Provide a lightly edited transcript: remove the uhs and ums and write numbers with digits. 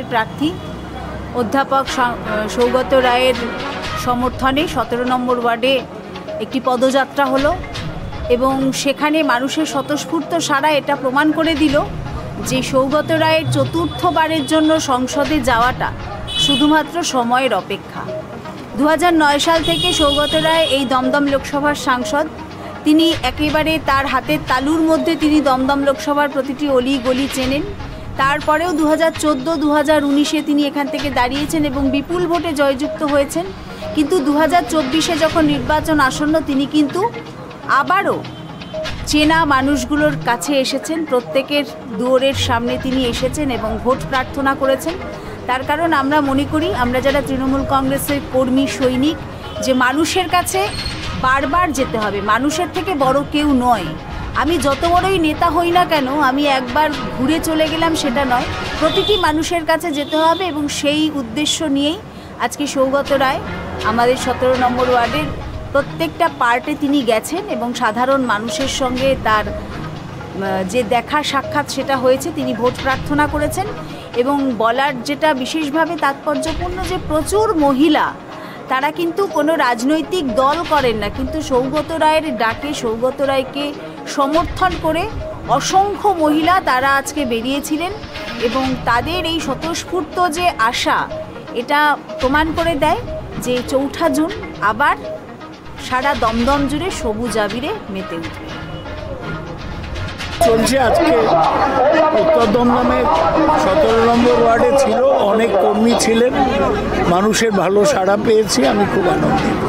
প্রার্থী অধ্যাপক সৌগত রায়ের সমর্থনে 17 নম্বর ওয়ার্ডে একটি পদযাত্রা হলো এবং সেখানে মানুষের স্বতঃস্ফূর্ত সাড়া এটা প্রমাণ করে দিল যে সৌগত রায়ের চতুর্থবারের জন্য সংসদে যাওয়াটা শুধুমাত্র সময়ের অপেক্ষা। 2009 সাল থেকে সৌগত রায় এই দমদম লোকসভার সাংসদ। তিনি একেবারে তার হাতের তালুর মধ্যে তিনি দমদম লোকসভার প্রতিটি অলি গলি চেনেন। তারপরেও 2014-2019-এ তিনি এখান থেকে দাঁড়িয়েছেন এবং বিপুল ভোটে জয়যুক্ত হয়েছেন। কিন্তু 2024-এ যখন নির্বাচন আসন্ন তিনি কিন্তু আবারও চেনা মানুষগুলোর কাছে এসেছেন, প্রত্যেকের দুয়ারের সামনে তিনি এসেছেন এবং ভোট প্রার্থনা করেছেন। তার কারণ আমরা মনে করি, আমরা যারা তৃণমূল কংগ্রেসের কর্মী সৈনিক, যে মানুষের কাছে বারবার যেতে হবে। মানুষের থেকে বড় কেউ নয়। আমি যত বড়ই নেতা হই না কেন, আমি একবার ঘুরে চলে গেলাম সেটা নয়, প্রতিটি মানুষের কাছে যেতে হবে এবং সেই উদ্দেশ্য নিয়েই আজকে সৌগত রায় আমাদের 17 নম্বর ওয়ার্ডের প্রত্যেকটা পার্টে তিনি গেছেন এবং সাধারণ মানুষের সঙ্গে তার যে দেখা সাক্ষাৎ সেটা হয়েছে। তিনি ভোট প্রার্থনা করেছেন এবং বলার যেটা বিশেষভাবে তাৎপর্যপূর্ণ যে প্রচুর মহিলা, তারা কিন্তু কোনো রাজনৈতিক দল করেন না, কিন্তু সৌগত রায়ের ডাকে সৌগত রায়কে সমর্থন করে অসংখ্য মহিলা তারা আজকে বেরিয়েছিলেন এবং তাদের এই স্বতঃস্ফূর্ত যে আশা, এটা প্রমাণ করে দেয় যে 4 জুন আবার সারা দমদম জুড়ে সবুজ আবিরে মেতে উঠবে। চলছে আজকে উত্তর দমদমের 17 নম্বর ওয়ার্ডে ছিল, অনেক কর্মী ছিলেন, মানুষের ভালো সাড়া পেয়েছি, আমি খুব আনন্দিত।